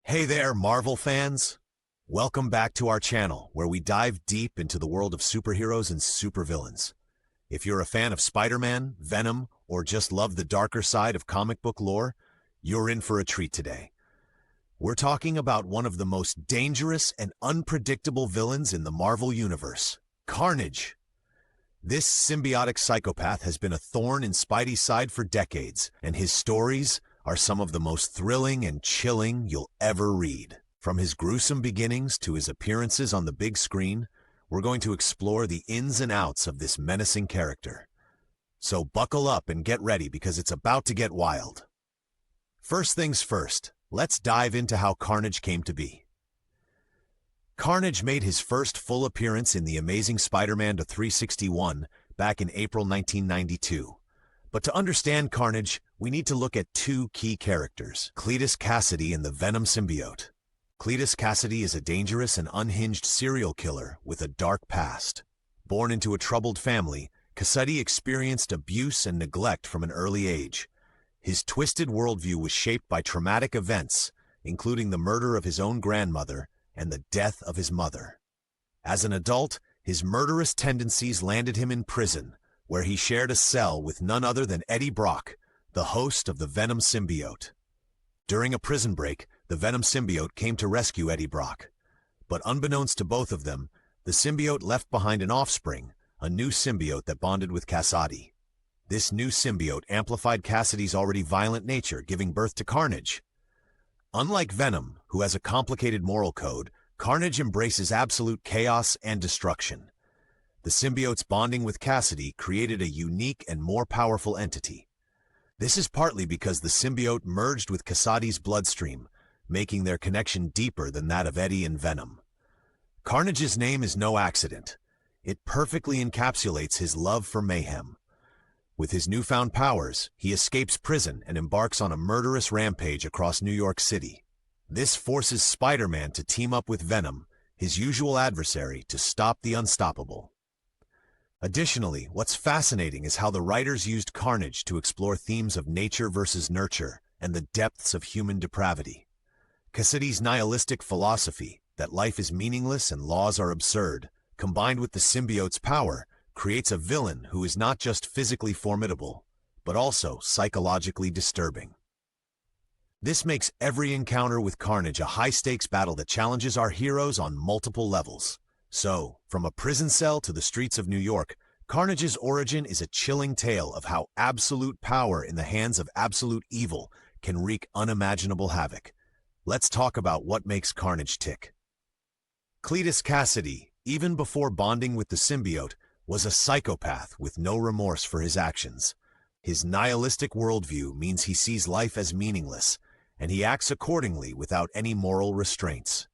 Hey there, Marvel fans! Welcome back to our channel, where we dive deep into the world of superheroes and supervillains. If you're a fan of Spider-Man, Venom, or just love the darker side of comic book lore, you're in for a treat today. We're talking about one of the most dangerous and unpredictable villains in the Marvel Universe, Carnage. This symbiotic psychopath has been a thorn in Spidey's side for decades, and his stories are some of the most thrilling and chilling you'll ever read. From his gruesome beginnings to his appearances on the big screen, we're going to explore the ins and outs of this menacing character. So buckle up and get ready because it's about to get wild. First things first, let's dive into how Carnage came to be. Carnage made his first full appearance in The Amazing Spider-Man 361 back in April 1992. But to understand Carnage, we need to look at two key characters, Cletus Kasady and the Venom symbiote. Cletus Kasady is a dangerous and unhinged serial killer with a dark past. Born into a troubled family, Kasady experienced abuse and neglect from an early age. His twisted worldview was shaped by traumatic events, including the murder of his own grandmother and the death of his mother. As an adult, his murderous tendencies landed him in prison, where he shared a cell with none other than Eddie Brock, the host of the Venom symbiote. During a prison break, the Venom symbiote came to rescue Eddie Brock. But unbeknownst to both of them, the symbiote left behind an offspring, a new symbiote that bonded with Kasady. This new symbiote amplified Kasady's already violent nature, giving birth to Carnage. Unlike Venom, who has a complicated moral code, Carnage embraces absolute chaos and destruction. The symbiote's bonding with Kasady created a unique and more powerful entity. This is partly because the symbiote merged with Kasady's bloodstream, making their connection deeper than that of Eddie and Venom. Carnage's name is no accident. It perfectly encapsulates his love for mayhem. With his newfound powers, he escapes prison and embarks on a murderous rampage across New York City. This forces Spider-Man to team up with Venom, his usual adversary, to stop the unstoppable. Additionally, what's fascinating is how the writers used Carnage to explore themes of nature versus nurture and the depths of human depravity. Kasady's nihilistic philosophy, that life is meaningless and laws are absurd, combined with the symbiote's power, creates a villain who is not just physically formidable, but also psychologically disturbing. This makes every encounter with Carnage a high-stakes battle that challenges our heroes on multiple levels. So, from a prison cell to the streets of New York, Carnage's origin is a chilling tale of how absolute power in the hands of absolute evil can wreak unimaginable havoc. Let's talk about what makes Carnage tick. Cletus Kasady, even before bonding with the symbiote, was a psychopath with no remorse for his actions. His nihilistic worldview means he sees life as meaningless, and he acts accordingly without any moral restraints.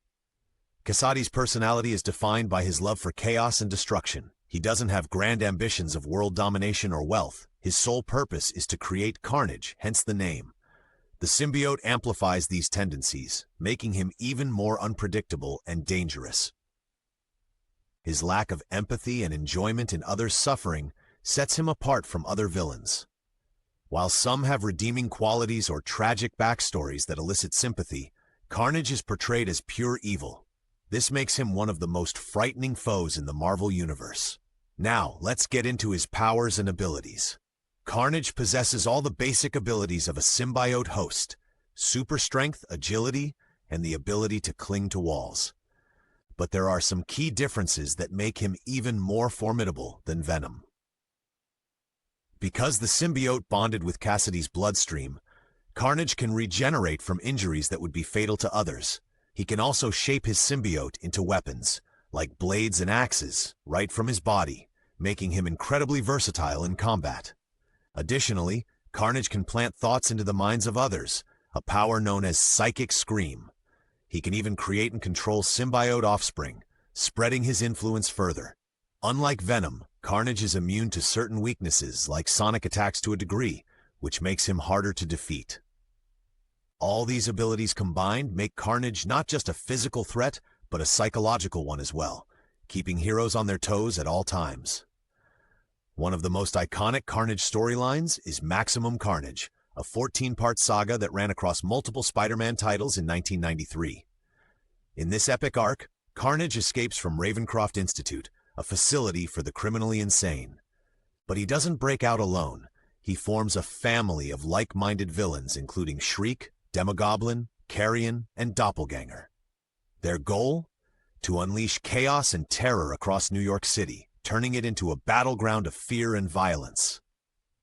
Kasady's personality is defined by his love for chaos and destruction. He doesn't have grand ambitions of world domination or wealth. His sole purpose is to create carnage, hence the name. The symbiote amplifies these tendencies, making him even more unpredictable and dangerous. His lack of empathy and enjoyment in others' suffering sets him apart from other villains. While some have redeeming qualities or tragic backstories that elicit sympathy, Carnage is portrayed as pure evil. This makes him one of the most frightening foes in the Marvel Universe. Now, let's get into his powers and abilities. Carnage possesses all the basic abilities of a symbiote host: super strength, agility, and the ability to cling to walls. But there are some key differences that make him even more formidable than Venom. Because the symbiote bonded with Kasady's bloodstream, Carnage can regenerate from injuries that would be fatal to others. He can also shape his symbiote into weapons, like blades and axes, right from his body, making him incredibly versatile in combat. Additionally, Carnage can plant thoughts into the minds of others, a power known as psychic scream. He can even create and control symbiote offspring, spreading his influence further. Unlike Venom, Carnage is immune to certain weaknesses like sonic attacks to a degree, which makes him harder to defeat. All these abilities combined make Carnage not just a physical threat, but a psychological one as well, keeping heroes on their toes at all times. One of the most iconic Carnage storylines is Maximum Carnage, a 14-part saga that ran across multiple Spider-Man titles in 1993. In this epic arc, Carnage escapes from Ravencroft Institute, a facility for the criminally insane. But he doesn't break out alone. He forms a family of like-minded villains including Shriek, Demogoblin, Carrion, and Doppelganger. Their goal? To unleash chaos and terror across New York City, turning it into a battleground of fear and violence.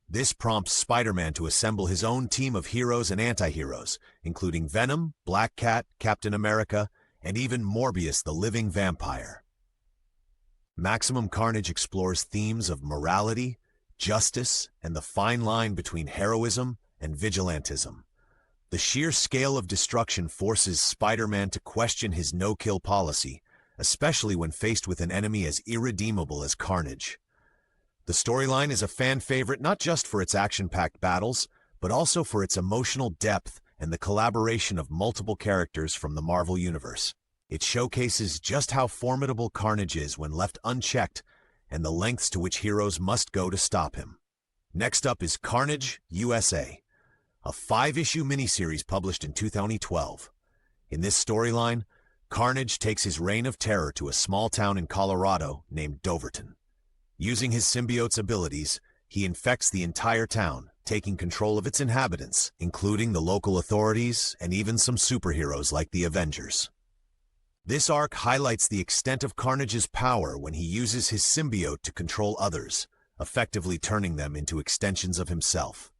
This prompts Spider-Man to assemble his own team of heroes and anti-heroes, including Venom, Black Cat, Captain America, and even Morbius the Living Vampire. Maximum Carnage explores themes of morality, justice, and the fine line between heroism and vigilantism. The sheer scale of destruction forces Spider-Man to question his no-kill policy, especially when faced with an enemy as irredeemable as Carnage. The storyline is a fan favorite not just for its action-packed battles, but also for its emotional depth and the collaboration of multiple characters from the Marvel Universe. It showcases just how formidable Carnage is when left unchecked, and the lengths to which heroes must go to stop him. Next up is Carnage USA, a 5-issue miniseries published in 2012. In this storyline, Carnage takes his reign of terror to a small town in Colorado named Doverton. Using his symbiote's abilities, he infects the entire town, taking control of its inhabitants, including the local authorities and even some superheroes like the Avengers. This arc highlights the extent of Carnage's power when he uses his symbiote to control others, effectively turning them into extensions of himself.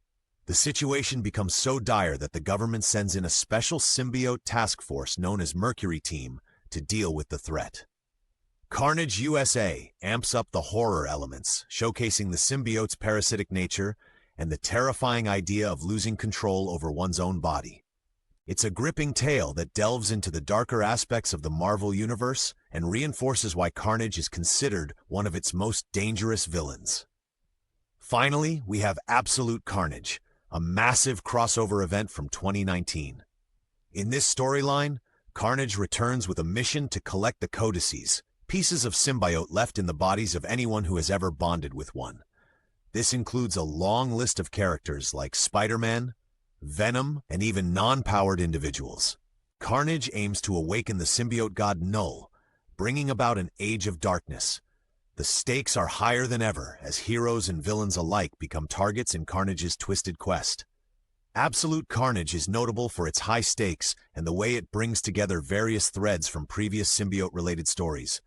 The situation becomes so dire that the government sends in a special symbiote task force known as Mercury Team to deal with the threat. Carnage USA amps up the horror elements, showcasing the symbiote's parasitic nature and the terrifying idea of losing control over one's own body. It's a gripping tale that delves into the darker aspects of the Marvel Universe and reinforces why Carnage is considered one of its most dangerous villains. Finally, we have Absolute Carnage, a massive crossover event from 2019. In this storyline, Carnage returns with a mission to collect the codices, pieces of symbiote left in the bodies of anyone who has ever bonded with one. This includes a long list of characters like Spider-Man, Venom, and even non-powered individuals. Carnage aims to awaken the symbiote god Null, bringing about an age of darkness. The stakes are higher than ever as heroes and villains alike become targets in Carnage's twisted quest. Absolute Carnage is notable for its high stakes and the way it brings together various threads from previous symbiote-related stories.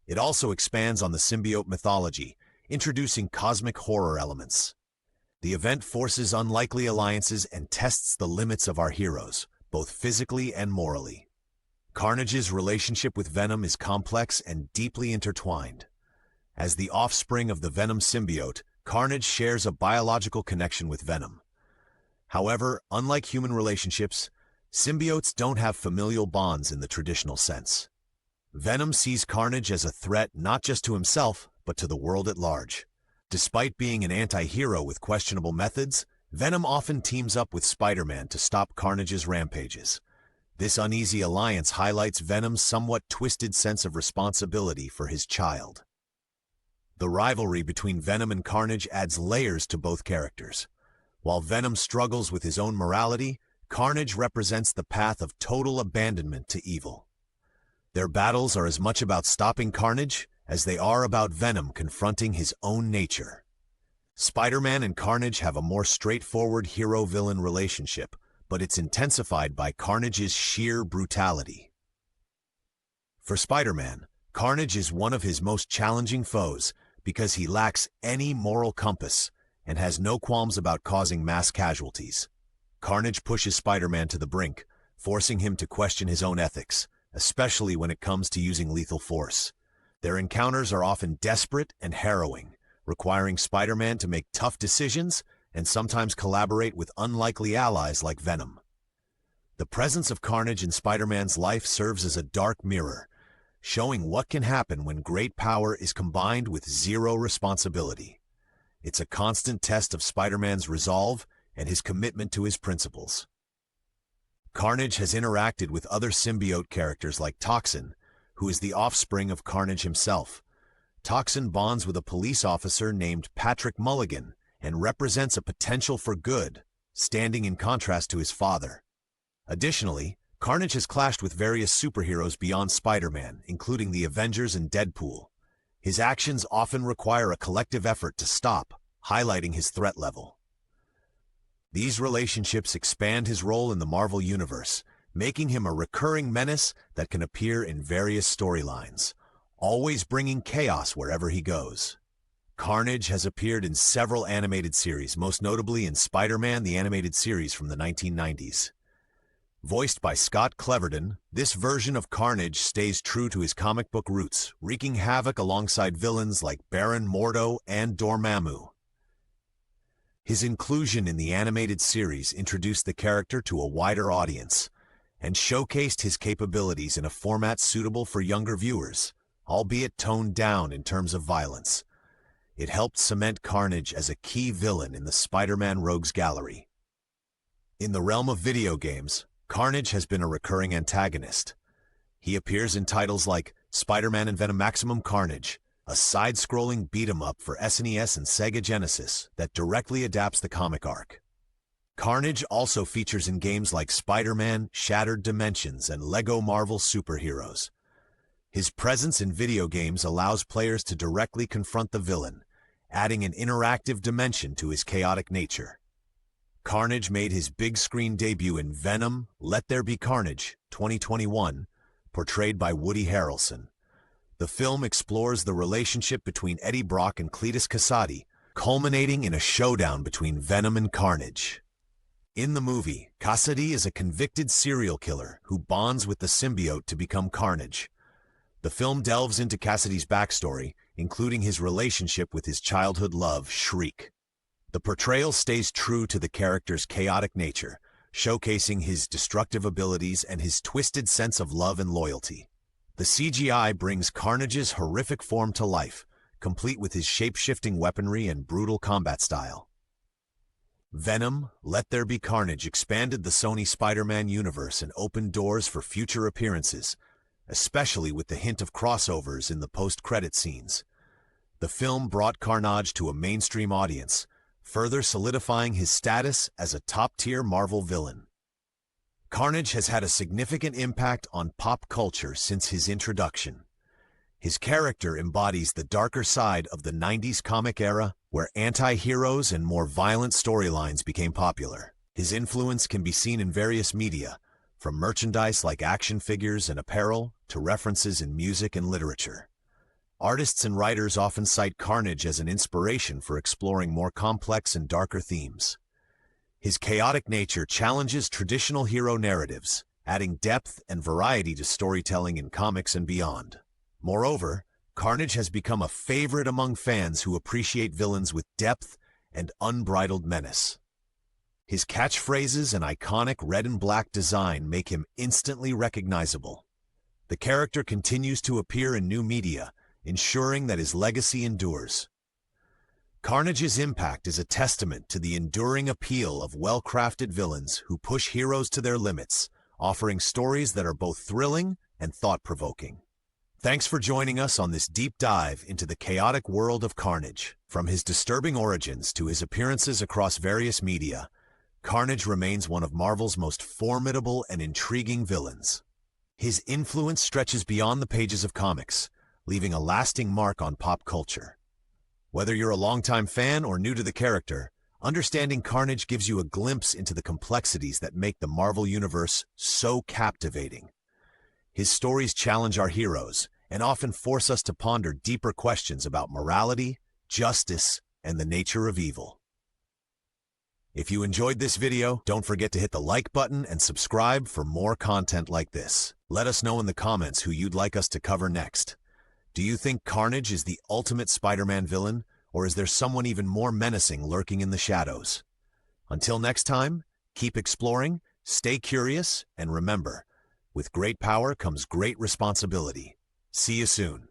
It also expands on the symbiote mythology, introducing cosmic horror elements. The event forces unlikely alliances and tests the limits of our heroes, both physically and morally. Carnage's relationship with Venom is complex and deeply intertwined. As the offspring of the Venom symbiote, Carnage shares a biological connection with Venom. However, unlike human relationships, symbiotes don't have familial bonds in the traditional sense. Venom sees Carnage as a threat not just to himself, but to the world at large. Despite being an anti-hero with questionable methods, Venom often teams up with Spider-Man to stop Carnage's rampages. This uneasy alliance highlights Venom's somewhat twisted sense of responsibility for his child. The rivalry between Venom and Carnage adds layers to both characters. While Venom struggles with his own morality, Carnage represents the path of total abandonment to evil. Their battles are as much about stopping Carnage as they are about Venom confronting his own nature. Spider-Man and Carnage have a more straightforward hero-villain relationship, but it's intensified by Carnage's sheer brutality. For Spider-Man, Carnage is one of his most challenging foes because he lacks any moral compass and has no qualms about causing mass casualties. Carnage pushes Spider-Man to the brink, forcing him to question his own ethics, especially when it comes to using lethal force. Their encounters are often desperate and harrowing, requiring Spider-Man to make tough decisions and sometimes collaborate with unlikely allies like Venom. The presence of Carnage in Spider-Man's life serves as a dark mirror, showing what can happen when great power is combined with zero responsibility. It's a constant test of Spider-Man's resolve and his commitment to his principles. Carnage has interacted with other symbiote characters like Toxin, who is the offspring of Carnage himself. Toxin bonds with a police officer named Patrick Mulligan and represents a potential for good, standing in contrast to his father. Additionally, Carnage has clashed with various superheroes beyond Spider-Man, including the Avengers and Deadpool. His actions often require a collective effort to stop, highlighting his threat level. These relationships expand his role in the Marvel Universe, making him a recurring menace that can appear in various storylines, always bringing chaos wherever he goes. Carnage has appeared in several animated series, most notably in Spider-Man the Animated Series from the 1990s. Voiced by Scott Cleverdon, this version of Carnage stays true to his comic book roots, wreaking havoc alongside villains like Baron Mordo and Dormammu. His inclusion in the animated series introduced the character to a wider audience and showcased his capabilities in a format suitable for younger viewers, albeit toned down in terms of violence. It helped cement Carnage as a key villain in the Spider-Man Rogues Gallery. In the realm of video games, Carnage has been a recurring antagonist. He appears in titles like Spider-Man and Venom Maximum Carnage, a side-scrolling beat-em-up for SNES and Sega Genesis that directly adapts the comic arc. Carnage also features in games like Spider-Man, Shattered Dimensions, and LEGO Marvel Superheroes. His presence in video games allows players to directly confront the villain, adding an interactive dimension to his chaotic nature. Carnage made his big-screen debut in Venom: Let There Be Carnage, 2021, portrayed by Woody Harrelson. The film explores the relationship between Eddie Brock and Cletus Kasady, culminating in a showdown between Venom and Carnage. In the movie, Kasady is a convicted serial killer who bonds with the symbiote to become Carnage. The film delves into Kasady's backstory, including his relationship with his childhood love, Shriek. The portrayal stays true to the character's chaotic nature, showcasing his destructive abilities and his twisted sense of love and loyalty. The CGI brings Carnage's horrific form to life, complete with his shape-shifting weaponry and brutal combat style. Venom: Let There Be Carnage expanded the Sony Spider-Man universe and opened doors for future appearances, especially with the hint of crossovers in the post-credit scenes. The film brought Carnage to a mainstream audience, further solidifying his status as a top-tier Marvel villain. Carnage has had a significant impact on pop culture since his introduction. His character embodies the darker side of the 90s comic era, where anti-heroes and more violent storylines became popular. His influence can be seen in various media, from merchandise like action figures and apparel to references in music and literature. Artists and writers often cite Carnage as an inspiration for exploring more complex and darker themes. His chaotic nature challenges traditional hero narratives, adding depth and variety to storytelling in comics and beyond. Moreover, Carnage has become a favorite among fans who appreciate villains with depth and unbridled menace. His catchphrases and iconic red and black design make him instantly recognizable. The character continues to appear in new media, ensuring that his legacy endures. Carnage's impact is a testament to the enduring appeal of well-crafted villains who push heroes to their limits, offering stories that are both thrilling and thought-provoking. Thanks for joining us on this deep dive into the chaotic world of Carnage. From his disturbing origins to his appearances across various media, Carnage remains one of Marvel's most formidable and intriguing villains. His influence stretches beyond the pages of comics, leaving a lasting mark on pop culture. Whether you're a longtime fan or new to the character, understanding Carnage gives you a glimpse into the complexities that make the Marvel Universe so captivating. His stories challenge our heroes and often force us to ponder deeper questions about morality, justice, and the nature of evil. If you enjoyed this video, don't forget to hit the like button and subscribe for more content like this. Let us know in the comments who you'd like us to cover next. Do you think Carnage is the ultimate Spider-Man villain, or is there someone even more menacing lurking in the shadows? Until next time, keep exploring, stay curious, and remember, with great power comes great responsibility. See you soon.